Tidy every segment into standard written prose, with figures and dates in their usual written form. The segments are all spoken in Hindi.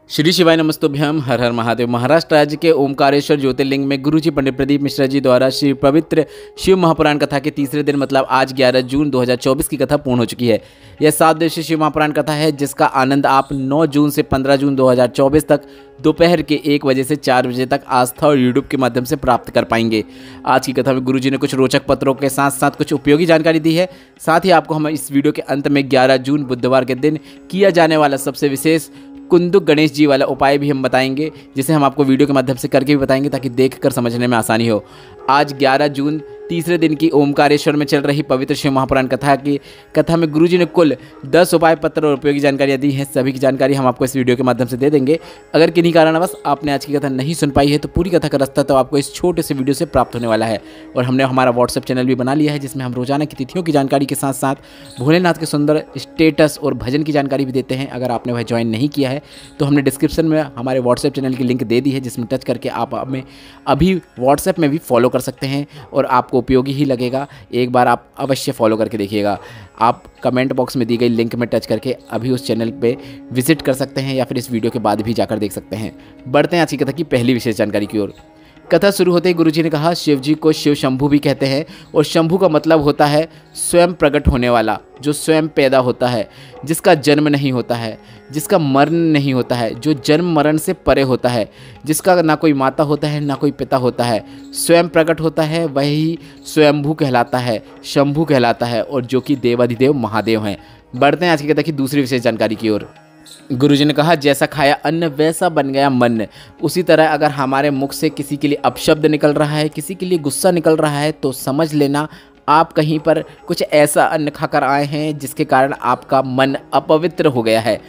श्री शिवाय नमस्तुभ्यम। हर हर महादेव। महाराष्ट्र राज्य के ओमकारेश्वर ज्योतिर्लिंग में गुरुजी पंडित प्रदीप मिश्रा जी द्वारा श्री पवित्र शिव महापुराण कथा के तीसरे दिन मतलब आज 11 जून 2024 की कथा पूर्ण हो चुकी है। यह 7 दिवसीय शिव महापुराण कथा है जिसका आनंद आप 9 जून से 15 जून 2024 तक दोपहर के 1 बजे से 4 बजे तक आस्था और यूट्यूब के माध्यम से प्राप्त कर पाएंगे। आज की कथा में गुरुजी ने कुछ रोचक पत्रों के साथ साथ कुछ उपयोगी जानकारी दी है। साथ ही आपको हम इस वीडियो के अंत में 11 जून बुधवार के दिन किया जाने वाला सबसे विशेष कुंदुक गणेश जी वाला उपाय भी हम बताएंगे, जिसे हम आपको वीडियो के माध्यम से करके भी बताएंगे ताकि देखकर समझने में आसानी हो। आज 11 जून तीसरे दिन की ओमकारेश्वर में चल रही पवित्र शिव महापुराण कथा में गुरुजी ने कुल 10 उपाय पत्र और उपयोगी जानकारियाँ दी हैं। सभी की जानकारी हम आपको इस वीडियो के माध्यम से दे देंगे। अगर किन्हीं कारणवश आपने आज की कथा नहीं सुन पाई है तो पूरी कथा का रास्ता तो आपको इस छोटे से वीडियो से प्राप्त होने वाला है। और हमने हमारा व्हाट्सएप चैनल भी बना लिया है जिसमें हम रोजाना की तिथियों की जानकारी के साथ साथ भोलेनाथ के सुंदर स्टेटस और भजन की जानकारी भी देते हैं। अगर आपने वह ज्वाइन नहीं किया है तो हमने डिस्क्रिप्शन में हमारे व्हाट्सएप चैनल की लिंक दे दी है, जिसमें टच करके आप हमें अभी व्हाट्सएप में भी फॉलो कर सकते हैं और आपको उपयोगी ही लगेगा। एक बार आप अवश्य फॉलो करके देखिएगा। आप कमेंट बॉक्स में दी गई लिंक में टच करके अभी उस चैनल पे विजिट कर सकते हैं या फिर इस वीडियो के बाद भी जाकर देख सकते हैं। बढ़ते हैं आज की कथा की पहली विशेष जानकारी की ओर। कथा शुरू होते ही गुरुजी ने कहा, शिव जी को शिव शंभु भी कहते हैं और शंभु का मतलब होता है स्वयं प्रकट होने वाला, जो स्वयं पैदा होता है, जिसका जन्म नहीं होता है, जिसका मरण नहीं होता है, जो जन्म मरण से परे होता है, जिसका ना कोई माता होता है ना कोई पिता होता है, स्वयं प्रकट होता है, वही स्वयंभू कहलाता है, शंभु कहलाता है और जो कि देवाधिदेव महादेव हैं। बढ़ते हैं आज की कथा की दूसरी विशेष जानकारी की ओर। गुरुजी ने कहा, जैसा खाया अन्न वैसा बन गया मन। उसी तरह अगर हमारे मुख से किसी के लिए अपशब्द निकल रहा है, किसी के लिए गुस्सा निकल रहा है, तो समझ लेना आप कहीं पर कुछ ऐसा अन्न खाकर आए हैं जिसके कारण आपका मन अपवित्र हो गया है।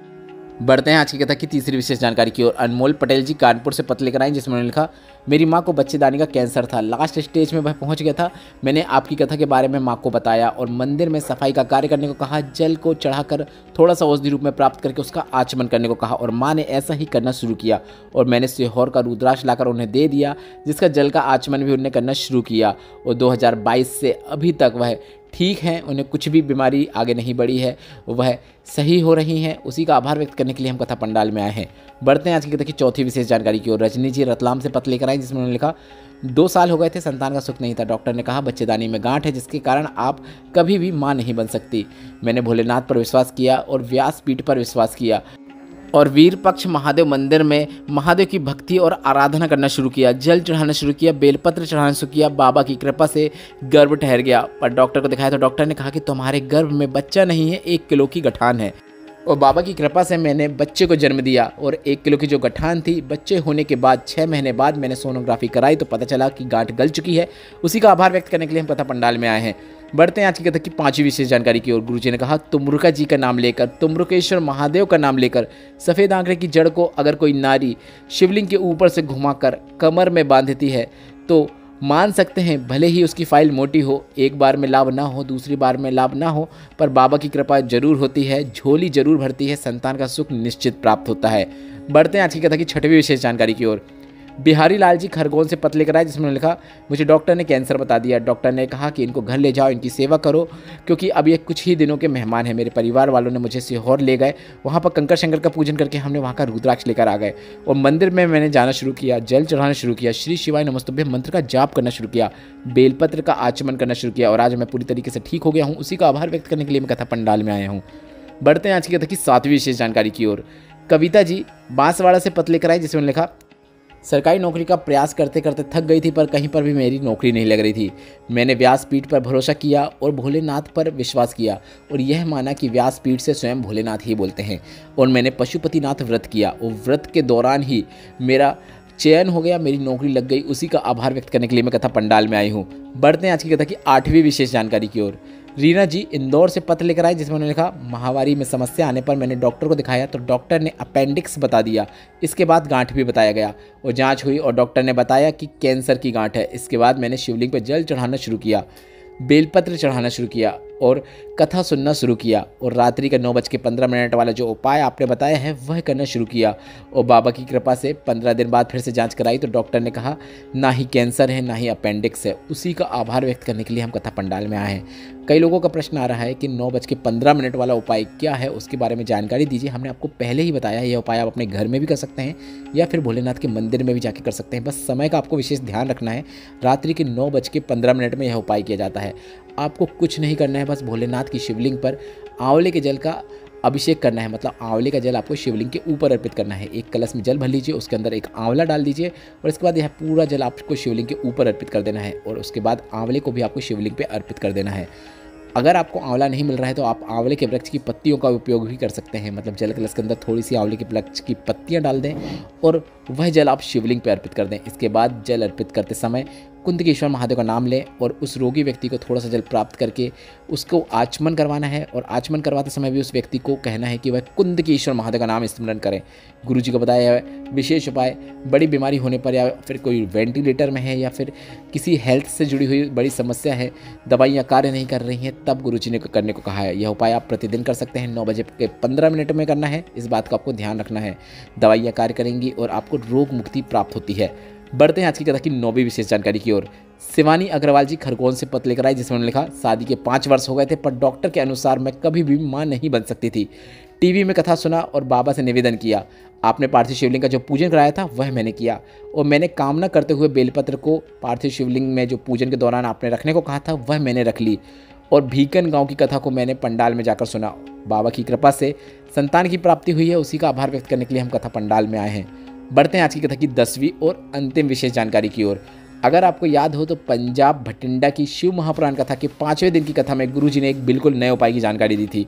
बढ़ते हैं आज की कथा की तीसरी विशेष जानकारी की ओर। अनमोल पटेल जी कानपुर से पत्र लेकर आए जिसमें उन्होंने लिखा, मेरी माँ को बच्चेदानी का कैंसर था, लास्ट स्टेज में वह पहुंच गया था। मैंने आपकी कथा के बारे में माँ को बताया और मंदिर में सफाई का कार्य करने को कहा, जल को चढ़ाकर थोड़ा सा औषधि रूप में प्राप्त करके उसका आचमन करने को कहा और माँ ने ऐसा ही करना शुरू किया और मैंने सीहोर का रुद्राक्ष लाकर उन्हें दे दिया, जिसका जल का आचमन भी उन्होंने करना शुरू किया और 2022 से अभी तक वह ठीक हैं, उन्हें कुछ भी बीमारी आगे नहीं बढ़ी है, वह सही हो रही हैं। उसी का आभार व्यक्त करने के लिए हम कथा पंडाल में आए हैं। बढ़ते हैं आज की कथा की चौथी विशेष जानकारी की ओर। रजनी जी रतलाम से पत्र लेकर आए जिसमें उन्होंने लिखा, 2 साल हो गए थे, संतान का सुख नहीं था। डॉक्टर ने कहा बच्चेदानी में गांठ है जिसके कारण आप कभी भी माँ नहीं बन सकती। मैंने भोलेनाथ पर विश्वास किया और व्यासपीठ पर विश्वास किया और वीर पक्ष महादेव मंदिर में महादेव की भक्ति और आराधना करना शुरू किया, जल चढ़ाना शुरू किया, बेलपत्र चढ़ाना शुरू किया। बाबा की कृपा से गर्भ ठहर गया पर डॉक्टर को दिखाया तो डॉक्टर ने कहा कि तुम्हारे गर्भ में बच्चा नहीं है, 1 किलो की गठान है। और बाबा की कृपा से मैंने बच्चे को जन्म दिया और 1 किलो की जो गठान थी, बच्चे होने के बाद 6 महीने बाद मैंने सोनोग्राफी कराई तो पता चला कि गांठ गल चुकी है। उसी का आभार व्यक्त करने के लिए हम कथा पंडाल में आए हैं। बढ़ते हैं आज की कथा की 5वीं विशेष जानकारी की ओर। गुरुजी ने कहा, तुमरुका जी का नाम लेकर, तुमरुकेश्वर महादेव का नाम लेकर, सफ़ेद आंकड़े की जड़ को अगर कोई नारी शिवलिंग के ऊपर से घुमाकर कमर में बांधती है तो मान सकते हैं भले ही उसकी फाइल मोटी हो, एक बार में लाभ ना हो, दूसरी बार में लाभ ना हो, पर बाबा की कृपा जरूर होती है, झोली जरूर भरती है, संतान का सुख निश्चित प्राप्त होता है। बढ़ते हैं आज की कथा की 6वीं विशेष जानकारी की ओर। बिहारी लाल जी खरगोन से पत्र लेकर आए जिसमें लिखा, मुझे डॉक्टर ने कैंसर बता दिया। डॉक्टर ने कहा कि इनको घर ले जाओ, इनकी सेवा करो क्योंकि अब ये कुछ ही दिनों के मेहमान हैं। मेरे परिवार वालों ने मुझे सीहोर ले गए, वहाँ पर कंकर शंकर का पूजन करके हमने वहाँ का रुद्राक्ष लेकर आ गए और मंदिर में मैंने जाना शुरू किया, जल चढ़ाना शुरू किया, श्री शिवाय नमस्तुभ्यम मंत्र का जाप करना शुरू किया, बेलपत्र का आचमन करना शुरू किया और आज मैं पूरी तरीके से ठीक हो गया हूँ। उसी का आभार व्यक्त करने के लिए मैं कथा पंडाल में आया हूँ। बढ़ते हैं आज की कथा की 7वीं विशेष जानकारी की ओर। कविता जी बांसवाड़ा से पत्र लेकर आए जिसमें लिखा, सरकारी नौकरी का प्रयास करते करते थक गई थी पर कहीं पर भी मेरी नौकरी नहीं लग रही थी। मैंने व्यासपीठ पर भरोसा किया और भोलेनाथ पर विश्वास किया और यह माना कि व्यासपीठ से स्वयं भोलेनाथ ही बोलते हैं और मैंने पशुपतिनाथ व्रत किया और व्रत के दौरान ही मेरा चयन हो गया, मेरी नौकरी लग गई। उसी का आभार व्यक्त करने के लिए मैं कथा पंडाल में आई हूँ। बढ़ते हैं आज की कथा की 8वीं विशेष जानकारी की ओर। रीना जी इंदौर से पत्र लेकर आए जिसमें उन्होंने लिखा, माहवारी में समस्या आने पर मैंने डॉक्टर को दिखाया तो डॉक्टर ने अपेंडिक्स बता दिया। इसके बाद गांठ भी बताया गया और जांच हुई और डॉक्टर ने बताया कि कैंसर की गांठ है। इसके बाद मैंने शिवलिंग पर जल चढ़ाना शुरू किया, बेलपत्र चढ़ाना शुरू किया और कथा सुनना शुरू किया और रात्रि का 9:15 वाला जो उपाय आपने बताया है वह करना शुरू किया। और बाबा की कृपा से 15 दिन बाद फिर से जांच कराई तो डॉक्टर ने कहा ना ही कैंसर है ना ही अपेंडिक्स है। उसी का आभार व्यक्त करने के लिए हम कथा पंडाल में आए हैं। कई लोगों का प्रश्न आ रहा है कि 9:15 वाला उपाय क्या है, उसके बारे में जानकारी दीजिए। हमने आपको पहले ही बताया यह उपाय आप अपने घर में भी कर सकते हैं या फिर भोलेनाथ के मंदिर में भी जाके कर सकते हैं। बस समय का आपको विशेष ध्यान रखना है। रात्रि के 9:15 में यह उपाय किया जाता है। आपको कुछ नहीं करना है, बस भोलेनाथ की शिवलिंग पर आंवले के जल का अभिषेक करना है। मतलब आंवले का जल आपको शिवलिंग के ऊपर अर्पित करना है। एक कलश में जल भर लीजिए, उसके अंदर एक आंवला डाल दीजिए और इसके बाद यह पूरा जल आपको शिवलिंग के ऊपर अर्पित कर देना है। और उसके बाद आंवले को भी आपको शिवलिंग पे अर्पित कर देना है। अगर आपको आंवला नहीं मिल रहा है तो आप आंवले के वृक्ष की पत्तियों का उपयोग भी कर सकते हैं। मतलब जल कलश के अंदर थोड़ी सी आंवले के वृक्ष की पत्तियां डाल दें और वह जल आप शिवलिंग पर अर्पित कर दें। इसके बाद जल अर्पित करते समय कुंदकेश्वर महादेव का नाम लें और उस रोगी व्यक्ति को थोड़ा सा जल प्राप्त करके उसको आचमन करवाना है। और आचमन करवाते समय भी उस व्यक्ति को कहना है कि वह कुंदकेश्वर महादेव का नाम स्मरण करें। गुरु जी को बताया विशेष उपाय बड़ी बीमारी होने पर या फिर कोई वेंटिलेटर में है या फिर किसी हेल्थ से जुड़ी हुई बड़ी समस्या है, दवाइयाँ कार्य नहीं कर रही हैं, तब गुरु जी ने करने को कहा है। यह उपाय आप प्रतिदिन कर सकते हैं। 9:15 में करना है, इस बात का आपको ध्यान रखना है। दवाइयाँ कार्य करेंगी और आपको रोग मुक्ति प्राप्त होती है। बढ़ते हैं आज की कथा की 9वीं विशेष जानकारी की ओर। शिवानी अग्रवाल जी खरगोन से पत्र लेकर आई जिसमें उन्होंने लिखा शादी के 5 वर्ष हो गए थे पर डॉक्टर के अनुसार मैं कभी भी मां नहीं बन सकती थी। टीवी में कथा सुना और बाबा से निवेदन किया। आपने पार्थिव शिवलिंग का जो पूजन कराया था वह मैंने किया और मैंने कामना करते हुए बेलपत्र को पार्थिव शिवलिंग में जो पूजन के दौरान आपने रखने को कहा था वह मैंने रख ली और भीकन गाँव की कथा को मैंने पंडाल में जाकर सुना। बाबा की कृपा से संतान की प्राप्ति हुई है, उसी का आभार व्यक्त करने के लिए हम कथा पंडाल में आए हैं। बढ़ते हैं आज की कथा की 10वीं और अंतिम विशेष जानकारी की ओर। अगर आपको याद हो तो पंजाब भटिंडा की शिव महापुराण कथा के 5वें दिन की कथा में गुरुजी ने एक बिल्कुल नए उपाय की जानकारी दी थी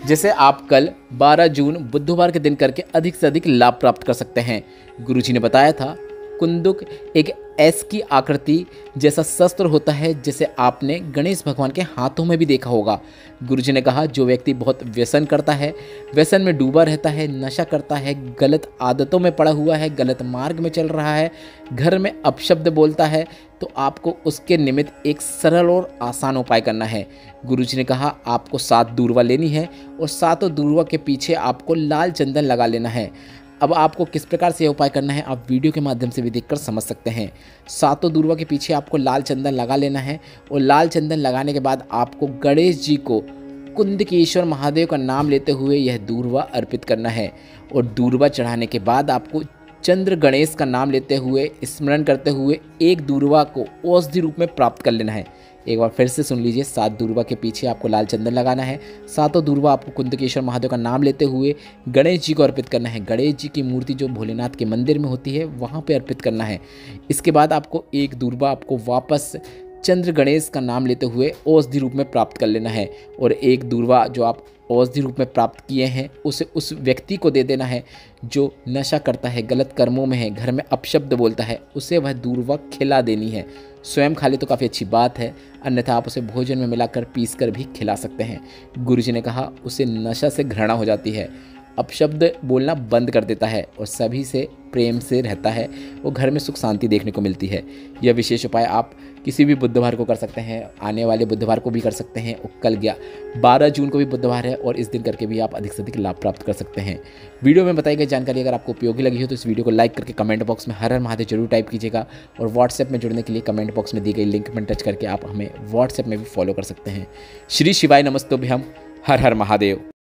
जिसे आप कल 12 जून बुधवार के दिन करके अधिक से अधिक लाभ प्राप्त कर सकते हैं। गुरुजी ने बताया था कुंदुक एक एस की आकृति जैसा शस्त्र होता है जिसे आपने गणेश भगवान के हाथों में भी देखा होगा। गुरुजी ने कहा जो व्यक्ति बहुत व्यसन करता है, व्यसन में डूबा रहता है, नशा करता है, गलत आदतों में पड़ा हुआ है, गलत मार्ग में चल रहा है, घर में अपशब्द बोलता है, तो आपको उसके निमित्त एक सरल और आसान उपाय करना है। गुरुजी ने कहा आपको 7 दूर्वा लेनी है और 7 दूर्वा के पीछे आपको लाल चंदन लगा लेना है। अब आपको किस प्रकार से यह उपाय करना है आप वीडियो के माध्यम से भी देखकर समझ सकते हैं। 7 दूर्वा के पीछे आपको लाल चंदन लगा लेना है और लाल चंदन लगाने के बाद आपको गणेश जी को कुंदकेश्वर महादेव का नाम लेते हुए यह दूर्वा अर्पित करना है। और दूर्वा चढ़ाने के बाद आपको चंद्र गणेश का नाम लेते हुए स्मरण करते हुए एक दूर्वा को औषधि रूप में प्राप्त कर लेना है। एक बार फिर से सुन लीजिए, 7 दूर्वा के पीछे आपको लाल चंदन लगाना है। 7 दूर्वा आपको कुंदकेश्वर महादेव का नाम लेते हुए गणेश जी को अर्पित करना है। गणेश जी की मूर्ति जो भोलेनाथ के मंदिर में होती है वहाँ पे अर्पित करना है। इसके बाद आपको एक दूर्वा आपको वापस चंद्र गणेश का नाम लेते हुए औषधि रूप में प्राप्त कर लेना है। और एक दूर्वा जो आप औषधि रूप में प्राप्त किए हैं उसे उस व्यक्ति को दे देना है जो नशा करता है, गलत कर्मों में है, घर में अपशब्द बोलता है, उसे वह दूर्वा खिला देनी है। स्वयं खा ले तो काफ़ी अच्छी बात है, अन्यथा आप उसे भोजन में मिलाकर पीस कर भी खिला सकते हैं। गुरुजी ने कहा उसे नशा से घृणा हो जाती है, अपशब्द बोलना बंद कर देता है और सभी से प्रेम से रहता है, वो घर में सुख शांति देखने को मिलती है। यह विशेष उपाय आप किसी भी बुधवार को कर सकते हैं, आने वाले बुधवार को भी कर सकते हैं और कल 12 जून को भी बुधवार है और इस दिन करके भी आप अधिक से अधिक लाभ प्राप्त कर सकते हैं। वीडियो में बताई गई जानकारी अगर आपको उपयोगी लगी हो तो इस वीडियो को लाइक करके कमेंट बॉक्स में हर हर महादेव जरूर टाइप कीजिएगा और व्हाट्सएप में जुड़ने के लिए कमेंट बॉक्स में दी गई लिंक में टच करके आप हमें व्हाट्सएप में भी फॉलो कर सकते हैं। श्री शिवाय नमस्तुभ्यम, हर हर महादेव।